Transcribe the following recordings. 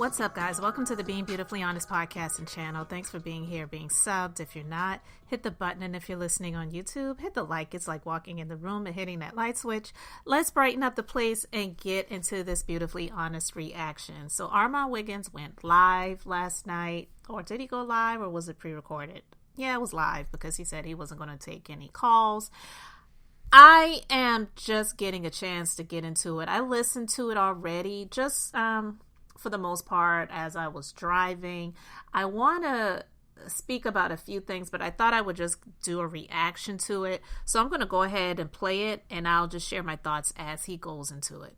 What's up, guys? Welcome to the Being Beautifully Honest podcast and channel. Thanks for being here, being subbed. If you're not, hit the button. And if you're listening on YouTube, hit the like. It's like walking in the room and hitting that light switch. Let's brighten up the place and get into this beautifully honest reaction. So Armon Wiggins went live last night. Or did he go live, or was it pre-recorded? Yeah, it was live because he said he wasn't going to take any calls. I am just getting a chance to get into it. I listened to it already, just for the most part, as I was driving. I want to speak about a few things, but I thought I would just do a reaction to it. So I'm going to go ahead and play it, and I'll just share my thoughts as he goes into it.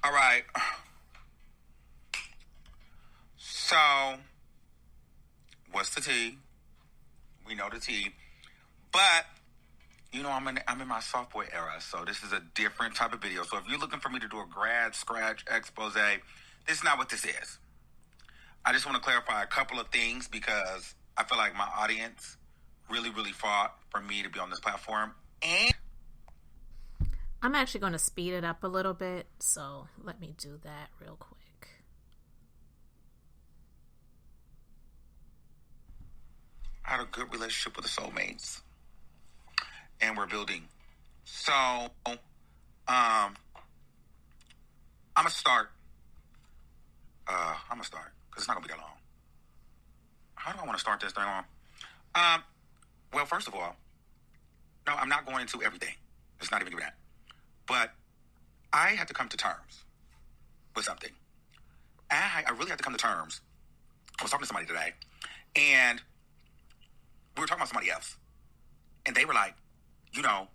All right. So, what's the tea? We know the tea. But, you know, I'm in my sophomore era, so this is a different type of video. So if you're looking for me to do a grad scratch expose, this is not what this is. I just want to clarify a couple of things because I feel like my audience really, really fought for me to be on this platform. And I'm actually going to speed it up a little bit, so let me do that real quick. I had a good relationship with the soulmates. And we're building. So, I'm going to start. Because it's not going to be that long. How do I want to start this thing on? Well, first of all, no, I'm not going into everything. It's not even that. But I had to come to terms with something. I really had to come to terms. I was talking to somebody today, and we were talking about somebody else. And they were like, you know,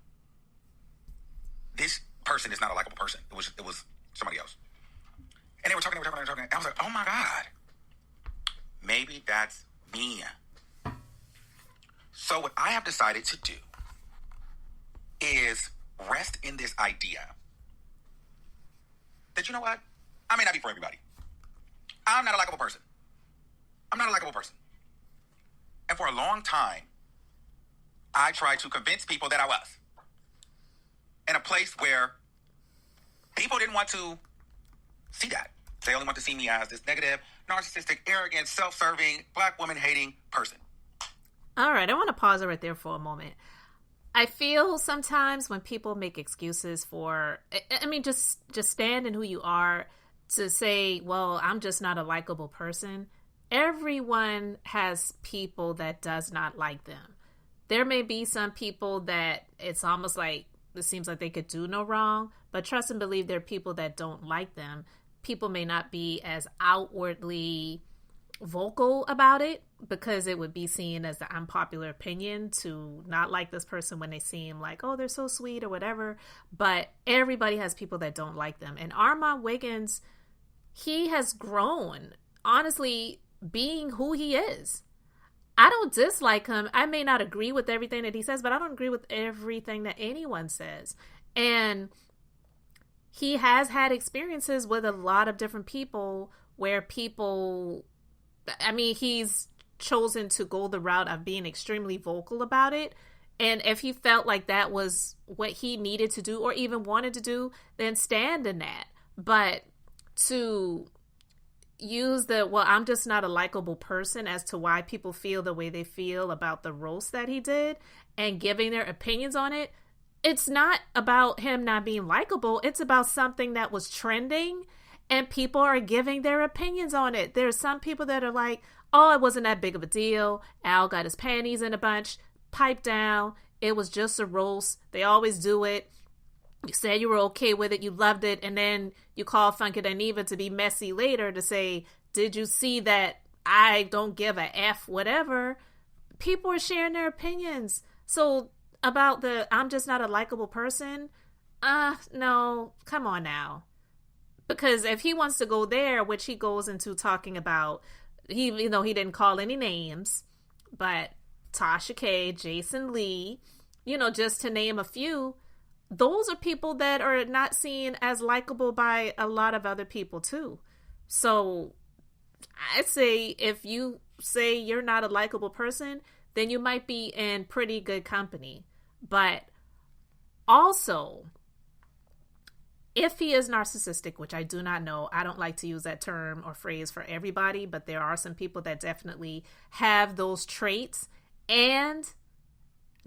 this person is not a likable person. It was somebody else. And they were talking. And I was like, oh my God. Maybe that's me. So what I have decided to do is rest in this idea that, you know what? I may not be for everybody. I'm not a likable person. And for a long time, I tried to convince people that I was. In a place where people didn't want to see that. They only want to see me as this negative, narcissistic, arrogant, self-serving, black woman-hating person. All right, I want to pause right there for a moment. I feel sometimes when people make excuses for, just stand in who you are to say, well, I'm just not a likable person. Everyone has people that does not like them. There may be some people that it's almost like it seems like they could do no wrong, but trust and believe there are people that don't like them. People may not be as outwardly vocal about it because it would be seen as the unpopular opinion to not like this person when they seem like, oh, they're so sweet or whatever. But everybody has people that don't like them. And Armon Wiggins, he has grown, honestly, being who he is. I don't dislike him. I may not agree with everything that he says, but I don't agree with everything that anyone says. And he has had experiences with a lot of different people where he's chosen to go the route of being extremely vocal about it. And if he felt like that was what he needed to do or even wanted to do, then stand in that. But to use I'm just not a likable person as to why people feel the way they feel about the roast that he did and giving their opinions on it. It's not about him not being likable. It's about something that was trending and people are giving their opinions on it. There's some people that are like, oh, it wasn't that big of a deal. Al got his panties in a bunch, pipe down. It was just a roast. They always do it. You said you were okay with it, you loved it, and then you call Funky Dineva to be messy later to say, did you see that I don't give a F, whatever. People are sharing their opinions. So about I'm just not a likable person, no, come on now. Because if he wants to go there, which he goes into talking about, he didn't call any names, but Tasha K, Jason Lee, just to name a few, those are people that are not seen as likable by a lot of other people too. So I'd say if you say you're not a likable person, then you might be in pretty good company. But also, if he is narcissistic, which I do not know, I don't like to use that term or phrase for everybody, but there are some people that definitely have those traits. And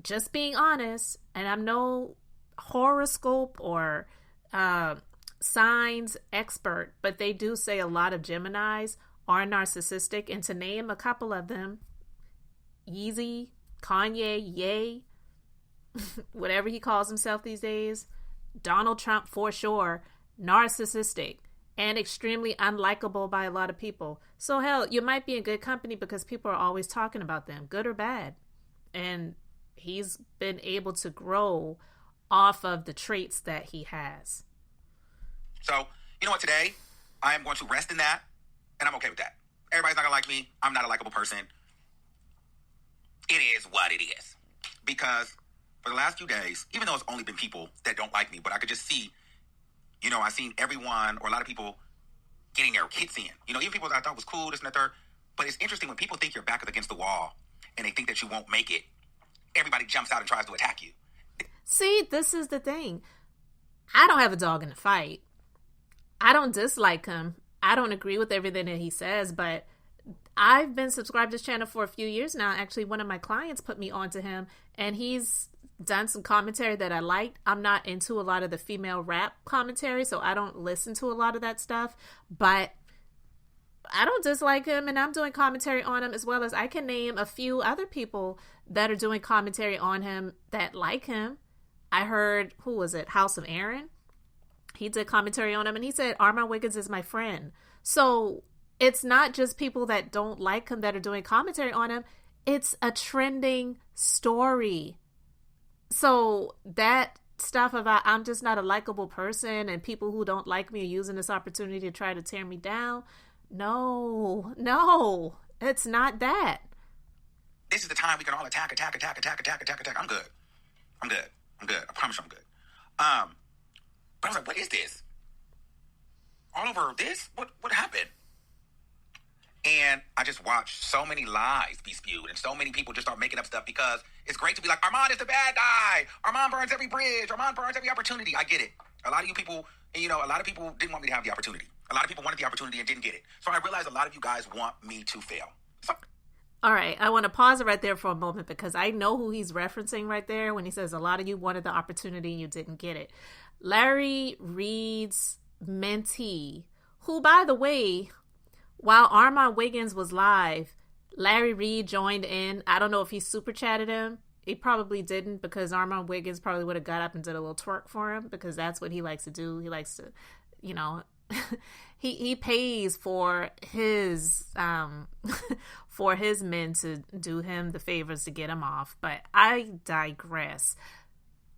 just being honest, and I'm no horoscope or signs expert, but they do say a lot of Geminis are narcissistic. And to name a couple of them, Yeezy, Kanye, Ye, whatever he calls himself these days, Donald Trump for sure, narcissistic and extremely unlikable by a lot of people. So hell, you might be in good company because people are always talking about them, good or bad. And he's been able to grow off of the traits that he has. So, you know what, today, I am going to rest in that, and I'm okay with that. Everybody's not going to like me. I'm not a likable person. It is what it is. Because for the last few days, even though it's only been people that don't like me, but I could just see, I've seen everyone or a lot of people getting their hits in. Even people that I thought was cool, this and that third. But it's interesting when people think your back is against the wall and they think that you won't make it, everybody jumps out and tries to attack you. See, this is the thing. I don't have a dog in the fight. I don't dislike him. I don't agree with everything that he says, but I've been subscribed to this channel for a few years now. Actually, one of my clients put me onto him, and he's done some commentary that I liked. I'm not into a lot of the female rap commentary, so I don't listen to a lot of that stuff, but I don't dislike him, and I'm doing commentary on him, as well as I can name a few other people that are doing commentary on him that like him. I heard, who was it? House of Aaron. He did commentary on him, and he said, Armon Wiggins is my friend. So it's not just people that don't like him that are doing commentary on him. It's a trending story. So that stuff about I'm just not a likable person and people who don't like me are using this opportunity to try to tear me down. No, it's not that. This is the time we can all attack. I'm good. I promise you I'm good. But I was like, what is this? All over this? What happened? And I just watched so many lies be spewed and so many people just start making up stuff because it's great to be like, Armon is the bad guy. Armon burns every bridge. Armon burns every opportunity. I get it. A lot of you people, a lot of people didn't want me to have the opportunity. A lot of people wanted the opportunity and didn't get it. So I realized a lot of you guys want me to fail. So all right, I want to pause it right there for a moment because I know who he's referencing right there when he says a lot of you wanted the opportunity and you didn't get it. Larry Reed's mentee, who, by the way, while Armon Wiggins was live, Larry Reed joined in. I don't know if he super chatted him. He probably didn't because Armon Wiggins probably would have got up and did a little twerk for him because that's what he likes to do. He likes to, he pays for his for his men to do him the favors to get him off. But I digress.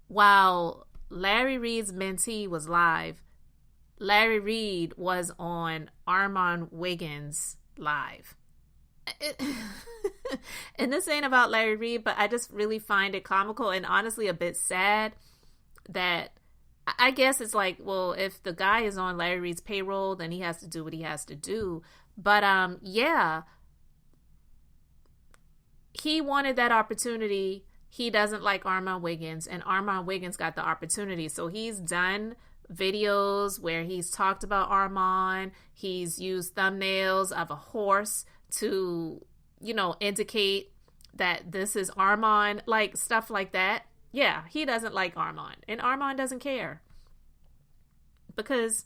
While Larry Reed's mentee was live, Larry Reed was on Armon Wiggins live. And this ain't about Larry Reed, but I just really find it comical and honestly a bit sad that I guess it's like, well, if the guy is on Larry Reed's payroll, then he has to do what he has to do. But yeah, he wanted that opportunity. He doesn't like Armon Wiggins, and Armon Wiggins got the opportunity. So he's done videos where he's talked about Armon. He's used thumbnails of a horse to, indicate that this is Armon, like stuff like that. Yeah, he doesn't like Armon, and Armon doesn't care because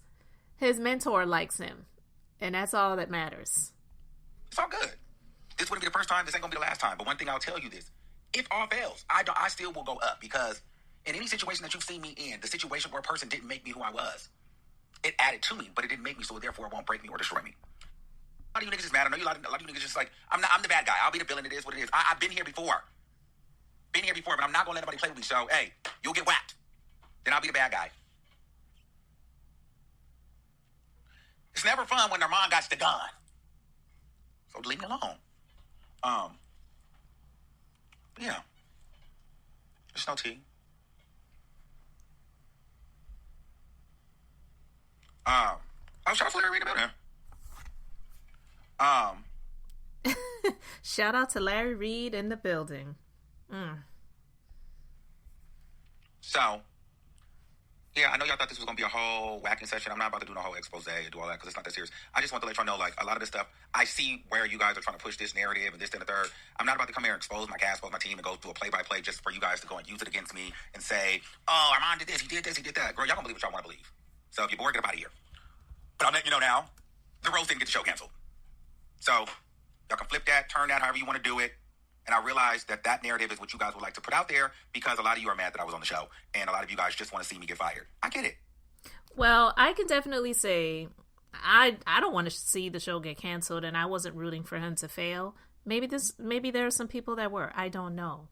his mentor likes him, and that's all that matters. It's all good. This wouldn't be the first time. This ain't gonna be the last time. But one thing I'll tell you this: if all fails, I still will go up because in any situation that you've seen me in, the situation where a person didn't make me who I was, it added to me, but it didn't make me, so therefore it won't break me or destroy me. A lot of you niggas is mad. I know a lot of you niggas just like, I'm the bad guy. I'll be the villain. It is what it is. I've been here before. But I'm not going to let nobody play with me. So, hey, you'll get whacked. Then I'll be the bad guy. It's never fun when Armon got the gun. So leave me alone. Yeah. There's no tea. Shout out to Larry Reed about him. Shout out to Larry Reed in the building. So, Yeah, I know y'all thought this was going to be a whole whacking session. I'm not about to do no whole expose and do all that because it's not that serious. I just want to let y'all know, like, a lot of this stuff, I see where you guys are trying to push this narrative and this, that, and the third. I'm not about to come here and expose my cast, expose my team, and go through a play-by-play just for you guys to go and use it against me and say, oh, Armon did this, he did that. Girl, y'all gonna believe what y'all want to believe. So if you're bored, get up out of here. But I'll let you know now, the roast didn't get the show canceled. So y'all can flip that, turn that, however you want to do it. And I realized that that narrative is what you guys would like to put out there because a lot of you are mad that I was on the show. And a lot of you guys just want to see me get fired. I get it. Well, I can definitely say I don't want to see the show get canceled, and I wasn't rooting for him to fail. Maybe there are some people that were. I don't know.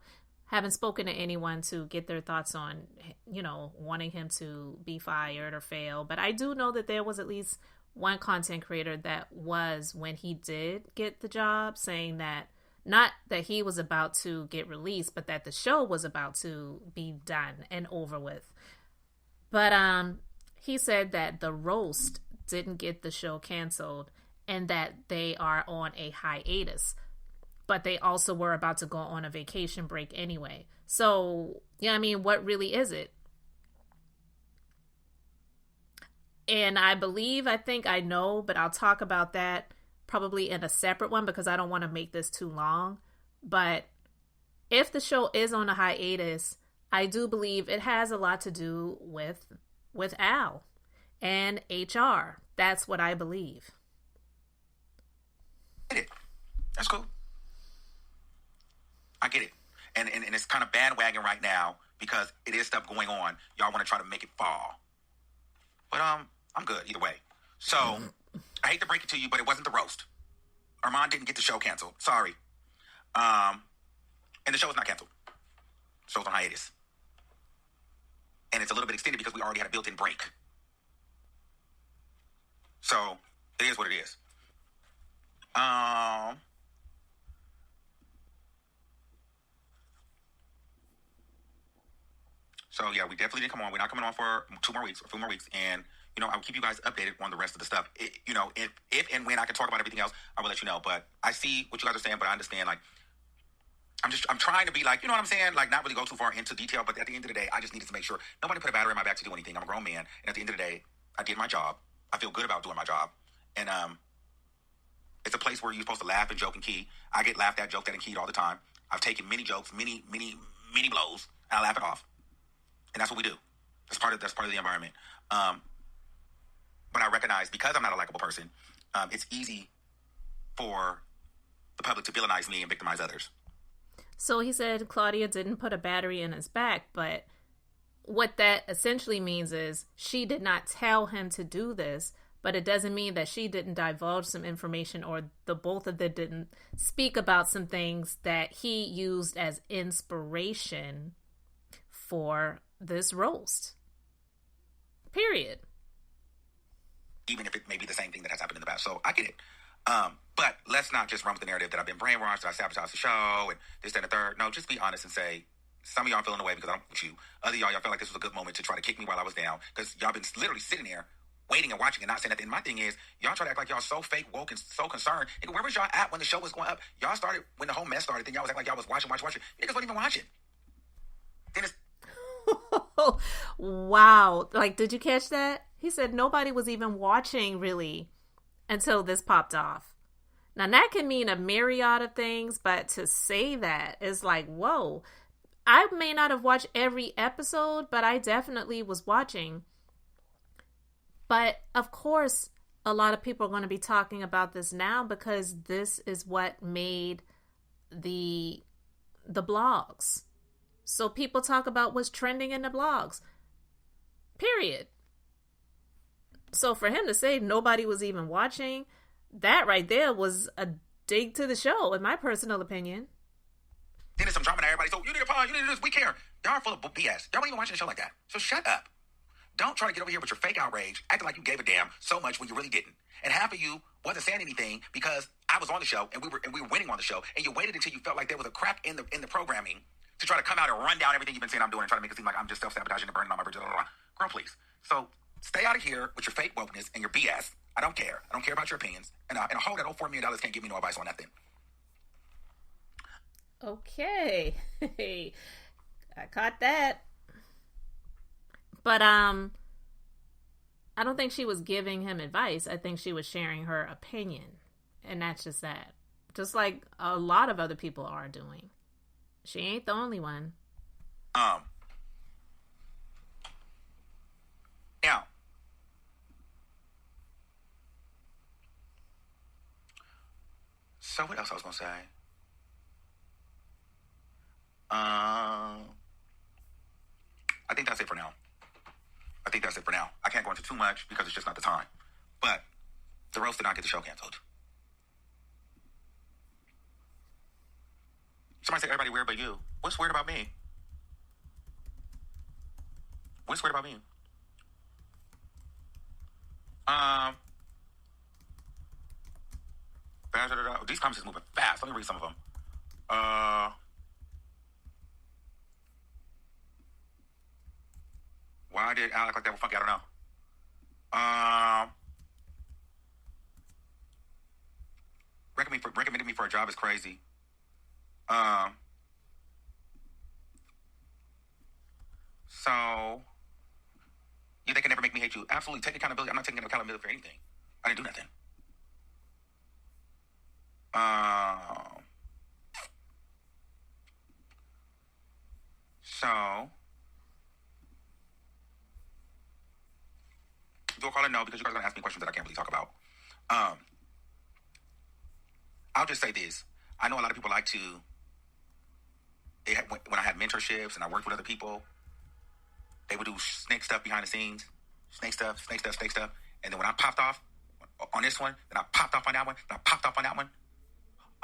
Haven't spoken to anyone to get their thoughts on, wanting him to be fired or fail. But I do know that there was at least one content creator that was, when he did get the job, saying that not that he was about to get released, but that the show was about to be done and over with. But he said that the roast didn't get the show canceled and that they are on a hiatus. But they also were about to go on a vacation break anyway. So, what really is it? And I think I know, but I'll talk about that probably in a separate one because I don't want to make this too long. But if the show is on a hiatus, I do believe it has a lot to do with Al and HR. That's what I believe. I get it. That's cool. I get it. And it's kind of bandwagon right now because it is stuff going on. Y'all want to try to make it fall. But I'm good either way. So I hate to break it to you, but it wasn't the roast. Armon didn't get the show canceled. Sorry. And the show is not canceled. The show's on hiatus. And it's a little bit extended because we already had a built-in break. So it is what it is. So yeah, we definitely didn't come on. We're not coming on for 2 more weeks or 3 more weeks. And, I'll keep you guys updated on the rest of the stuff. If and when I can talk about everything else, I will let you know. But I see what you guys are saying, but I understand, like, I'm trying to be like, you know what I'm saying? Like, not really go too far into detail, but at the end of the day, I just needed to make sure nobody put a battery in my back to do anything. I'm a grown man. And at the end of the day, I did my job. I feel good about doing my job. And it's a place where you're supposed to laugh and joke and key. I get laughed at, joked at, and keyed all the time. I've taken many jokes, many blows, and I laugh it off. And that's what we do. That's part of the environment. But I recognize, because I'm not a likable person, it's easy for the public to villainize me and victimize others. So he said Claudia didn't put a battery in his back, but what that essentially means is she did not tell him to do this, but it doesn't mean that she didn't divulge some information or the both of them didn't speak about some things that he used as inspiration for this roast. Period. Even if it may be the same thing that has happened in the past. So I get it. But let's not just run with the narrative that I've been brainwashed, that I sabotaged the show, and this, that, and the third. No, just be honest and say, some of y'all feeling away because I'm with you. Other y'all felt like this was a good moment to try to kick me while I was down because y'all been literally sitting there waiting and watching and not saying nothing. My thing is, y'all try to act like y'all so fake, woke, and so concerned. Nigga, where was y'all at when the show was going up? Y'all started when the whole mess started. Then y'all was acting like y'all was watching. Niggas wasn't even watching. Then it's... Wow. Like, did you catch that? He said nobody was even watching, really, until this popped off. Now, that can mean a myriad of things, but to say that is like, whoa. I may not have watched every episode, but I definitely was watching. But, of course, a lot of people are going to be talking about this now because this is what made the blogs. So people talk about what's trending in the blogs. Period. So for him to say nobody was even watching, that right there was a dig to the show, in my personal opinion. Then there's some drama to everybody. So you need a pause, you need to do this. We care. Y'all are full of BS. Y'all ain't even watching a show like that. So shut up. Don't try to get over here with your fake outrage, acting like you gave a damn so much when you really didn't. And half of you wasn't saying anything because I was on the show and we were winning on the show, and you waited until you felt like there was a crack in the programming to try to come out and run down everything you've been saying I'm doing and try to make it seem like I'm just self-sabotaging and burning all my bridges. Blah, blah, blah. Girl, please. So stay out of here with your fake wokeness and your BS. I don't care. I don't care about your opinions. And a whole that $4 million can't give me no advice on nothing. Okay. I caught that. But I don't think she was giving him advice. I think she was sharing her opinion. And that's just that. Just like a lot of other people are doing. She ain't the only one. Yeah. So what else I was gonna say? I think that's it for now. I can't go into too much because it's just not the time. But the roast did not get the show canceled. Somebody said everybody weird but you. What's weird about me? What's weird about me? These comments is moving fast. Let me read some of them. Why did Al act like that with Funky? I don't know. Recommended me for a job is crazy. So they can never make me hate you. Absolutely. Take accountability. I'm not taking accountability for anything. I didn't do nothing. So do a call and no, because you guys are going to ask me questions that I can't really talk about. I'll just say this. I know a lot of people like to, when I had mentorships and I worked with other people, they would do snake stuff behind the scenes. Snake stuff. And then when I popped off on this one, then I popped off on that one, then I popped off on that one.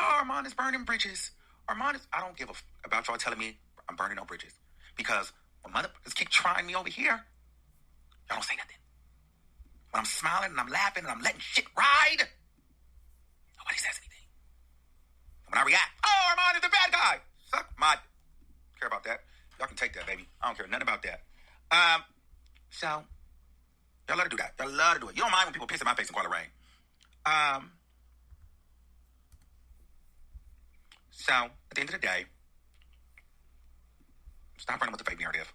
Oh, Armon is burning bridges. I don't give about y'all telling me I'm burning no bridges. Because when motherfuckers keep trying me over here, y'all don't say nothing. When I'm smiling and I'm laughing and I'm letting shit ride, nobody says anything. When I react, oh, Armon is the bad guy. Suck my... Care about that. Y'all can take that, baby. I don't care nothing about that. So, y'all love to do that. Y'all love to do it. You don't mind when people piss in my face and call it rain. So, at the end of the day, stop running with the fake narrative.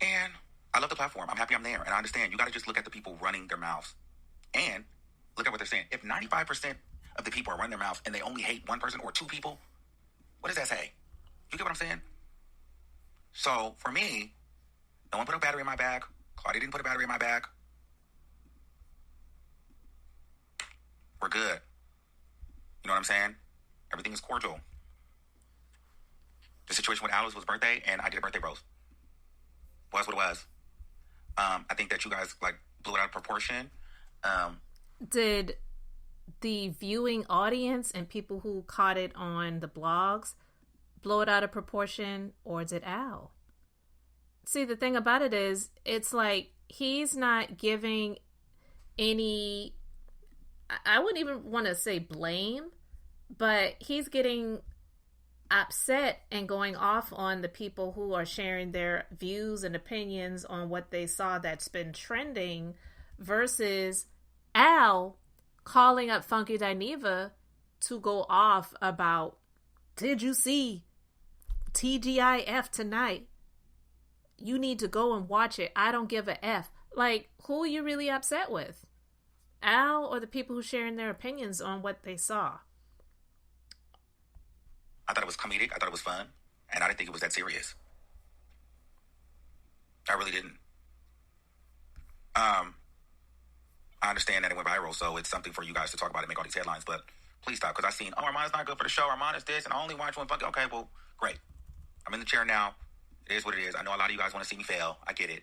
And I love the platform. I'm happy I'm there. And I understand. You got to just look at the people running their mouths. And look at what they're saying. If 95% of the people are running their mouths and they only hate one person or two people, what does that say? You get what I'm saying? So, for me, no one put a battery in my bag. Claudia didn't put a battery in my bag. We're good. You know what I'm saying? Everything is cordial. The situation with Alice was birthday, and I did a birthday roast. Was what it was. I think that you guys blew it out of proportion. Did the viewing audience and people who caught it on the blogs blow it out of proportion, or did Al? See, the thing about it is, it's like he's not giving any, I wouldn't even want to say blame, but he's getting upset and going off on the people who are sharing their views and opinions on what they saw that's been trending, versus Al calling up Funky Dineva to go off about, did you see TEAGif tonight? You need to go and watch it. I don't give a F. Like, who are you really upset with? Al or the people who sharing their opinions on what they saw? I thought it was comedic. I thought it was fun. And I didn't think it was that serious. I really didn't. I understand that it went viral, so it's something for you guys to talk about and make all these headlines, but please stop, because I've seen, oh, Armon's not good for the show, Armon is this, and I only watch one fucking... Okay, well, great. I'm in the chair now. It is what it is. I know a lot of you guys want to see me fail. I get it.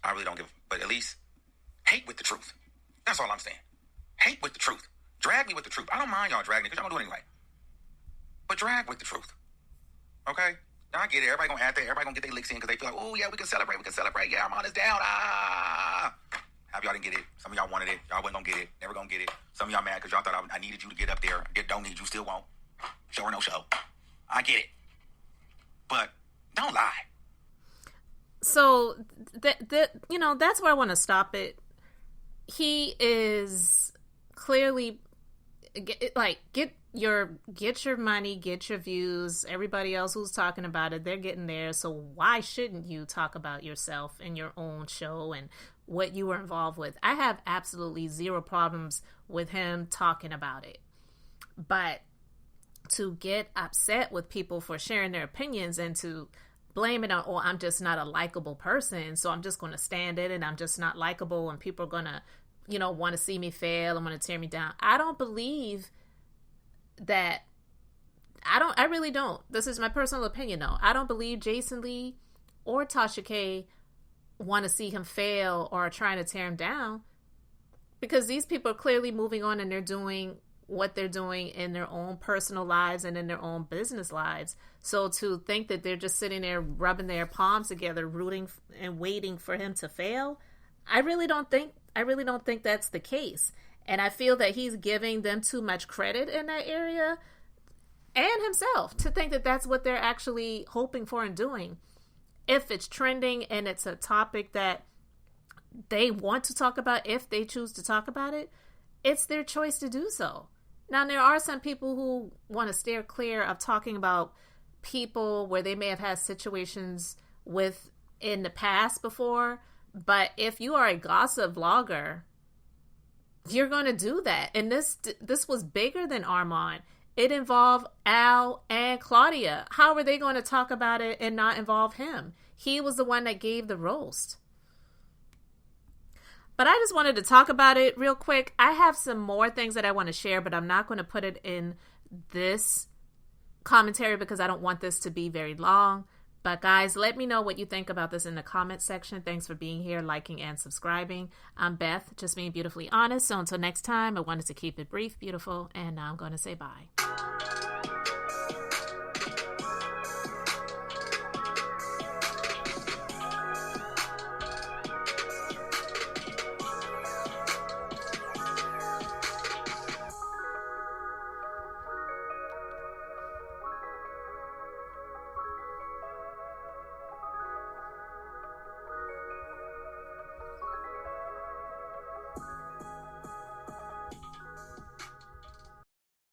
I really don't give... But at least, hate with the truth. That's all I'm saying. Hate with the truth. Drag me with the truth. I don't mind y'all dragging me, because y'all gonna do it anyway. But drag with the truth. Okay? Now I get it. Everybody gonna add that. Everybody gonna get their licks in, because they feel like, oh, yeah, we can celebrate. Yeah, Armon is down. Half y'all didn't get it. Some of y'all wanted it. Y'all wasn't gonna get it. Never gonna get it. Some of y'all mad because y'all thought I needed you to get up there. Don't need you. Still won't. Show or no show. I get it. But don't lie. So, that's where I want to stop it. He is clearly get your money, get your views. Everybody else who's talking about it, they're getting theirs. So why shouldn't you talk about yourself and your own show and what you were involved with? I have absolutely zero problems with him talking about it. But to get upset with people for sharing their opinions and to blame it on, oh, I'm just not a likable person, so I'm just going to stand it and I'm just not likable and people are going to, want to see me fail and want to tear me down. I don't believe that. I really don't. This is my personal opinion, though. I don't believe Jason Lee or Tasha K want to see him fail or are trying to tear him down, because these people are clearly moving on and they're doing what they're doing in their own personal lives and in their own business lives. So to think that they're just sitting there rubbing their palms together, rooting and waiting for him to fail, I really don't think that's the case. And I feel that he's giving them too much credit in that area, and himself, to think that that's what they're actually hoping for and doing. If it's trending and it's a topic that they want to talk about, if they choose to talk about it, it's their choice to do so. Now, there are some people who want to steer clear of talking about people where they may have had situations with in the past before. But if you are a gossip vlogger, you're going to do that. And this was bigger than Armon. It involved Al and Claudia. How are they going to talk about it and not involve him? He was the one that gave the roast. But I just wanted to talk about it real quick. I have some more things that I want to share, but I'm not going to put it in this commentary because I don't want this to be very long. But guys, let me know what you think about this in the comment section. Thanks for being here, liking, and subscribing. I'm Beth, just being beautifully honest. So until next time, I wanted to keep it brief, beautiful, and now I'm going to say bye.